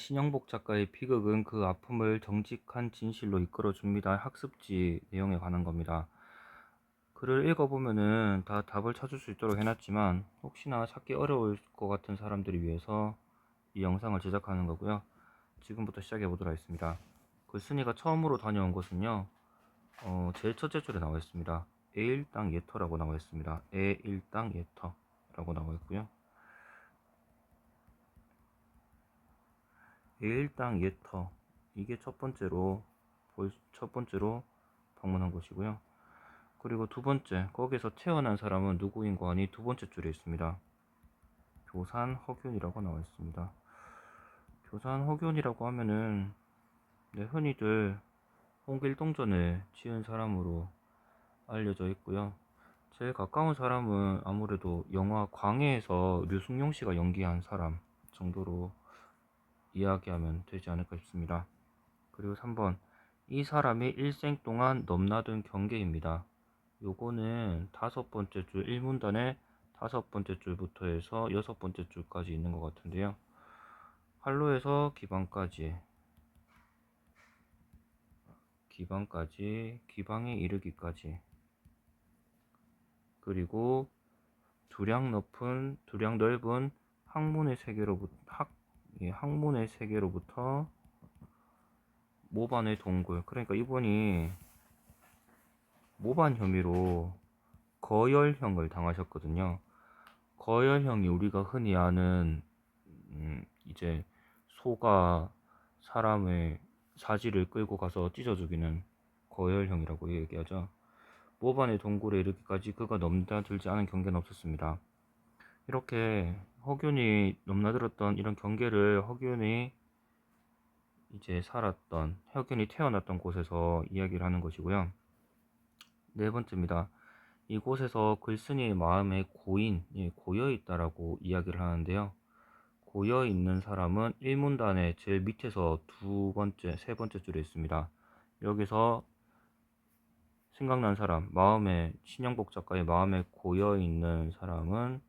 신영복 작가의 비극은 그 아픔을 정직한 진실로 이끌어줍니다. 학습지 내용에 관한 겁니다. 글을 읽어보면은 다 답을 찾을 수 있도록 해놨지만 혹시나 찾기 어려울 것 같은 사람들을 위해서 이 영상을 제작하는 거고요. 지금부터 시작해 보도록 하겠습니다. 글쓴이가 처음으로 다녀온 곳은요, 제일 첫째 줄에 나와 있습니다. 에일당 예터라고 나와 있습니다. 에일당 예터라고 나와 있고요. 에일당 예터, 이게 첫 번째로 방문한 곳이고요. 그리고 두 번째, 거기서 태어난 사람은 누구인고 하니 두 번째 줄에 있습니다. 교산 허균이라고 나와 있습니다. 교산 허균이라고 하면은 흔히들 홍길동전을 지은 사람으로 알려져 있고요. 제일 가까운 사람은 아무래도 영화 광해에서 류승룡 씨가 연기한 사람 정도로 이야기하면 되지 않을까 싶습니다. 그리고 3번, 이 사람이 일생 동안 넘나든 경계입니다. 요거는 다섯 번째 줄 1문단의 다섯 번째 줄부터 해서 여섯 번째 줄까지 있는 것 같은데요. 활로에서 기방에 이르기까지, 그리고 두량 넓은 학문의 세계로부터 모반의 동굴, 그러니까 이분이 모반 혐의로 거열형을 당하셨거든요. 거열형이 우리가 흔히 아는 이제 소가 사람의 사지를 끌고 가서 찢어 죽이는 거열형이라고 얘기하죠. 모반의 동굴에 이르기까지 그가 넘나들지 않은 경계는 없었습니다. 이렇게 허균이 넘나들었던 이런 경계를 허균이 태어났던 곳에서 이야기를 하는 것이고요. 네 번째입니다. 이곳에서 글쓴이의 마음에 고여 있다라고 이야기를 하는데요. 고여 있는 사람은 1문단의 제일 밑에서 세 번째 줄에 있습니다. 여기서 생각난 사람, 신영복 작가의 마음에 고여 있는 사람은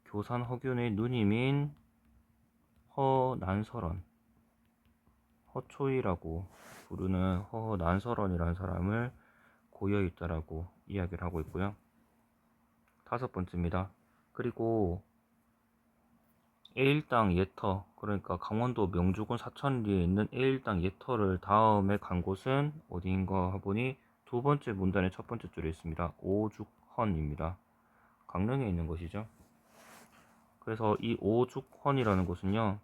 교산 허균의 누님인 허초이라고 부르는 허난설원이라는 사람을 고여 있다라고 이야기를 하고 있고요. 다섯 번째입니다. 그리고 A일당 예터, 그러니까 강원도 명주군 사천리에 있는 A일당 예터를 다음에 간 곳은 어디인가 보니 두 번째 문단의 첫 번째 줄에 있습니다. 오죽헌입니다. 강릉에 있는 곳이죠. 그래서 이 오죽헌이라는 곳은요,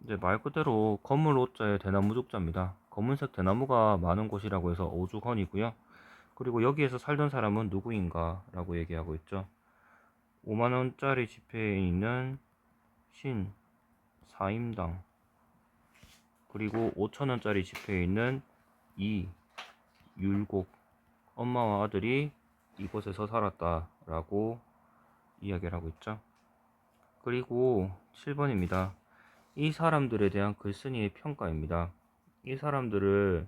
이제 말 그대로 건물 오자에 대나무 죽자입니다. 검은색 대나무가 많은 곳이라고 해서 오죽헌이고요. 그리고 여기에서 살던 사람은 누구인가 라고 얘기하고 있죠. 5만원짜리 지폐에 있는 신 사임당, 그리고 5천원짜리 지폐에 있는 이율곡, 엄마와 아들이 이곳에서 살았다라고 이야기를 하고 있죠. 그리고 7번입니다. 이 사람들에 대한 글쓴이의 평가입니다. 이 사람들을,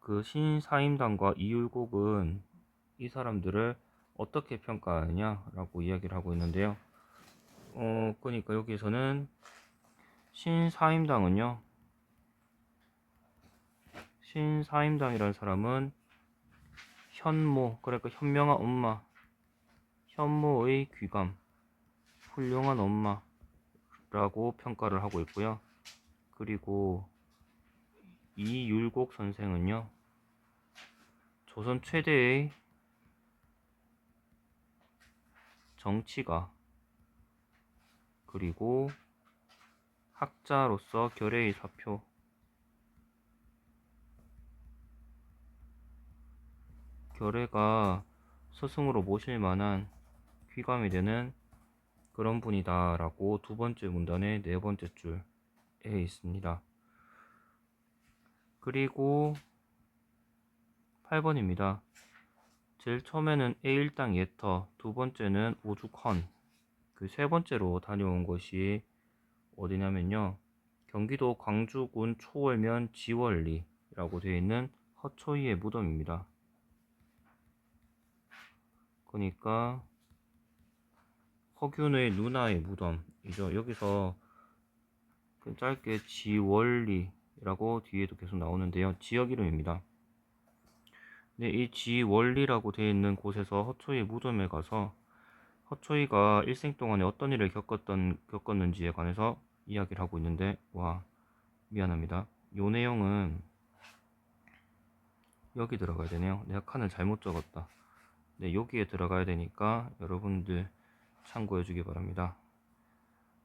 그 신사임당과 이율곡은 이 사람들을 어떻게 평가하느냐라고 이야기를 하고 있는데요. 그러니까 여기에서는 신사임당은요, 신사임당이라는 사람은 그러니까 현명한 엄마, 현모의 귀감, 훌륭한 엄마라고 평가를 하고 있고요. 그리고 이율곡 선생은요, 조선 최대의 정치가, 그리고 학자로서 결의가 스승으로 모실 만한 귀감이 되는 그런 분이다 라고 두 번째 문단의 네 번째 줄에 있습니다. 그리고 8번입니다. 제일 처음에는 A일당 예터, 두 번째는 오죽헌, 그 세 번째로 다녀온 곳이 어디냐면요, 경기도 광주군 초월면 지월리라고 되어 있는 허초이의 무덤입니다. 그러니까 허균의 누나의 무덤이죠. 여기서 짧게 지월리라고 뒤에도 계속 나오는데요. 지역 이름입니다. 네, 이 지월리라고 되어 있는 곳에서 허초이의 무덤에 가서 허초이가 일생 동안에 어떤 일을 겪었는지에 관해서 이야기를 하고 있는데, 와, 미안합니다. 요 내용은 여기 들어가야 되네요. 내가 칸을 잘못 적었다. 네, 여기에 들어가야 되니까 여러분들 참고해 주기 바랍니다.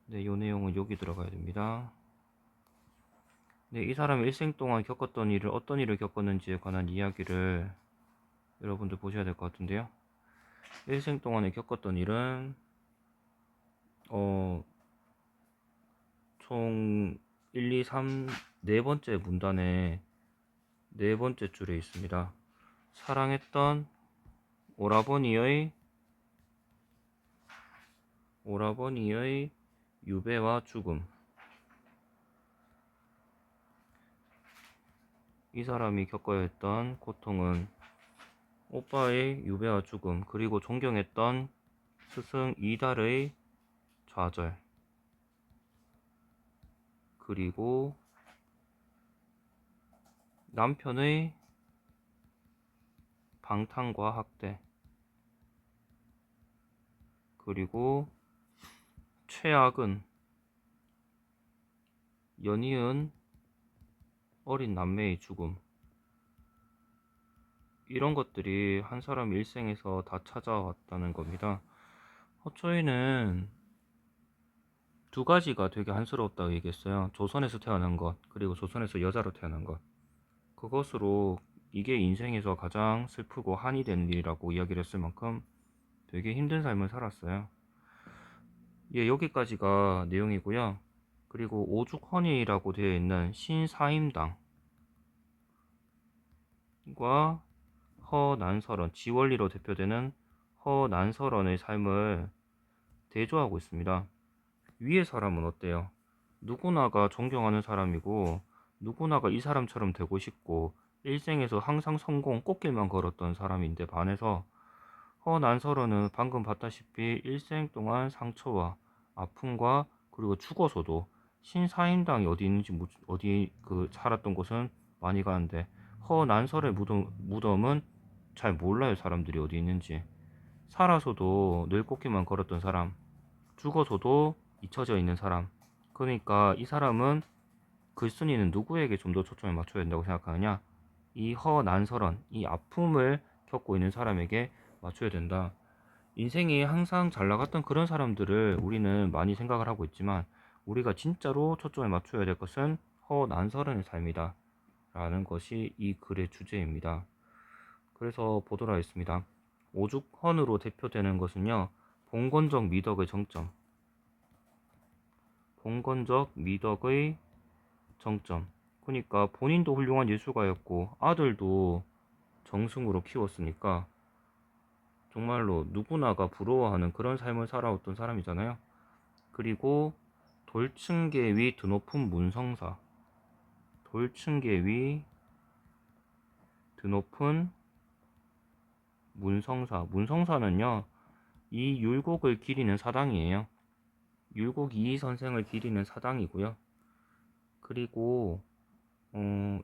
네, 요 내용은 여기 들어가야 됩니다. 네, 이 사람이 일생 동안 겪었던 일을, 어떤 일을 겪었는지에 관한 이야기를 여러분들 보셔야 될 것 같은데요. 일생 동안에 겪었던 일은 총 1, 2, 3, 네 번째 문단에 네 번째 줄에 있습니다. 사랑했던 오라버니의 유배와 죽음. 이 사람이 겪어야 했던 고통은 오빠의 유배와 죽음, 그리고 존경했던 스승 이달의 좌절, 그리고 남편의 방탕과 학대, 그리고 최악은 연이은 어린 남매의 죽음. 이런 것들이 한 사람 일생에서 다 찾아왔다는 겁니다. 허초이는 두 가지가 되게 한스러웠다고 얘기했어요. 조선에서 태어난 것, 그리고 조선에서 여자로 태어난 것. 그것으로 이게 인생에서 가장 슬프고 한이 된 일이라고 이야기를 했을 만큼 되게 힘든 삶을 살았어요. 예, 여기까지가 내용이고요. 그리고 오죽헌이라고 되어 있는 신사임당과 허난설원, 지원리로 대표되는 허난설원의 삶을 대조하고 있습니다. 위의 사람은 어때요? 누구나가 존경하는 사람이고 누구나가 이 사람처럼 되고 싶고 일생에서 항상 성공 꽃길만 걸었던 사람인데, 반해서 허난설원은 방금 봤다시피 일생 동안 상처와 아픔과 그리고 죽어서도 신사임당이 어디 있는지, 어디 살았던 곳은 많이 가는데 허난설의 무덤은 잘 몰라요. 사람들이 어디 있는지. 살아서도 늘 꽃길만 걸었던 사람, 죽어서도 잊혀져 있는 사람. 그러니까 이 사람은, 글쓴이는 누구에게 좀 더 초점을 맞춰야 된다고 생각하느냐? 이 허난설원, 이 아픔을 겪고 있는 사람에게 맞춰야 된다. 인생이 항상 잘 나갔던 그런 사람들을 우리는 많이 생각을 하고 있지만, 우리가 진짜로 초점을 맞춰야 될 것은 허난설원의 삶이다 라는 것이 이 글의 주제입니다. 그래서 보도록 하겠습니다. 오죽헌으로 대표되는 것은요, 봉건적 미덕의 정점, 봉건적 미덕의 정점. 그러니까 본인도 훌륭한 예술가였고 아들도 정승으로 키웠으니까 정말로 누구나가 부러워하는 그런 삶을 살아왔던 사람이잖아요. 그리고 돌층계 위 드높은 문성사, 돌층계 위 드높은 문성사는요, 이 율곡을 기리는 사당이에요. 율곡 이희 선생을 기리는 사당이고요. 그리고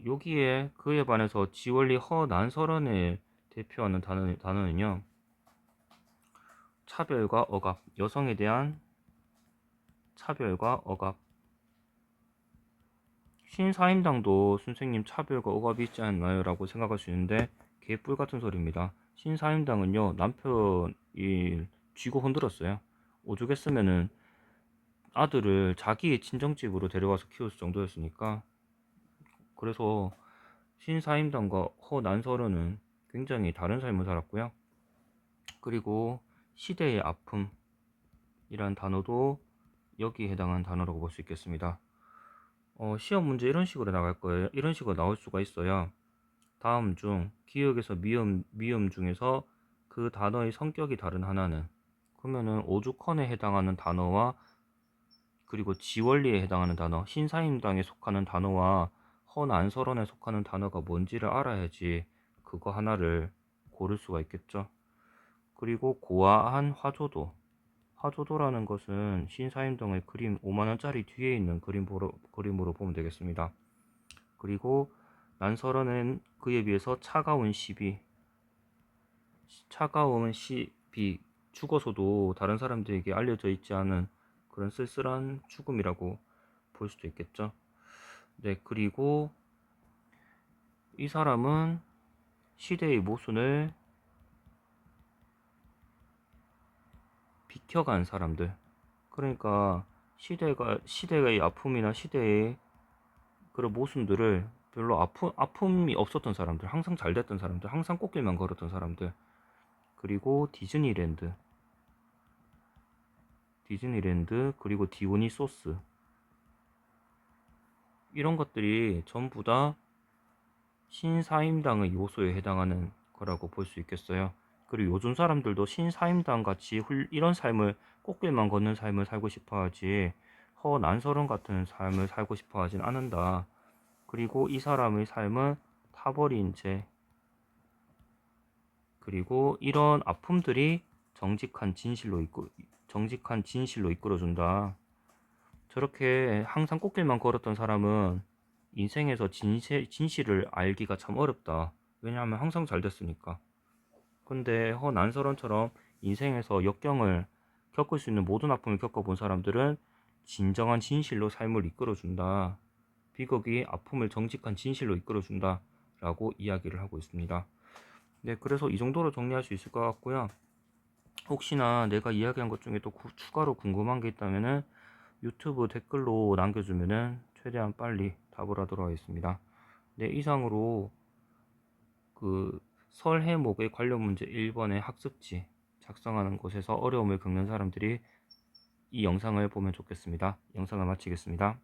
여기에 그에 반해서 지원리 허난설원을 대표하는 단어는요, 차별과 억압, 여성에 대한 차별과 억압. 신사임당도 선생님 차별과 억압이 있지 않나요? 라고 생각할 수 있는데 개뿔 같은 소리입니다. 신사임당은요, 남편이 쥐고 흔들었어요. 오죽했으면은 아들을 자기의 친정집으로 데려와서 키울 정도였으니까. 그래서 신사임당과 허난설원은 굉장히 다른 삶을 살았고요. 그리고 시대의 아픔이란 단어도 여기에 해당하는 단어라고 볼 수 있겠습니다. 시험 문제 이런 식으로 나갈 거예요. 이런 식으로 나올 수가 있어요. 다음 중 기역에서 미음 중에서 그 단어의 성격이 다른 하나는, 그러면은 오죽헌에 해당하는 단어와 그리고 지원리에 해당하는 단어, 신사임당에 속하는 단어와 허난설원에 속하는 단어가 뭔지를 알아야지 그거 하나를 고를 수가 있겠죠. 그리고 고아한 화조도, 화조도라는 것은 신사임당의 그림 5만원짜리 뒤에 있는 그림으로 보면 되겠습니다. 그리고 난설어는 그에 비해서 차가운 시비, 죽어서도 다른 사람들에게 알려져 있지 않은 그런 쓸쓸한 죽음이라고 볼 수도 있겠죠. 네, 그리고 이 사람은 시대의 모순을 비켜간 사람들, 그러니까 시대의 아픔이나 시대의 그런 모순들을 별로 아픔이 없었던 사람들, 항상 잘 됐던 사람들, 항상 꽃길만 걸었던 사람들, 그리고 디즈니랜드, 그리고 디오니소스, 이런 것들이 전부 다 신사임당의 요소에 해당하는 거라고 볼 수 있겠어요. 그리고 요즘 사람들도 신사임당 같이 이런 삶을, 꽃길만 걷는 삶을 살고 싶어 하지 허난서른 같은 삶을 살고 싶어 하진 않는다. 그리고 이 사람의 삶은 타버린 채, 그리고 이런 아픔들이 정직한 진실로 이끌어준다. 저렇게 항상 꽃길만 걸었던 사람은 인생에서 진실을 알기가 참 어렵다. 왜냐하면 항상 잘 됐으니까. 근데 난설원처럼 인생에서 역경을 겪을 수 있는 모든 아픔을 겪어본 사람들은 진정한 진실로 삶을 이끌어준다. 비극이 아픔을 정직한 진실로 이끌어준다. 라고 이야기를 하고 있습니다. 네, 그래서 이 정도로 정리할 수 있을 것 같고요. 혹시나 내가 이야기한 것 중에 또 추가로 궁금한 게 있다면은 유튜브 댓글로 남겨주면은 최대한 빨리 답을 하도록 하겠습니다. 네, 이상으로 그 설해목의 관련 문제 1번의 학습지 작성하는 곳에서 어려움을 겪는 사람들이 이 영상을 보면 좋겠습니다. 영상을 마치겠습니다.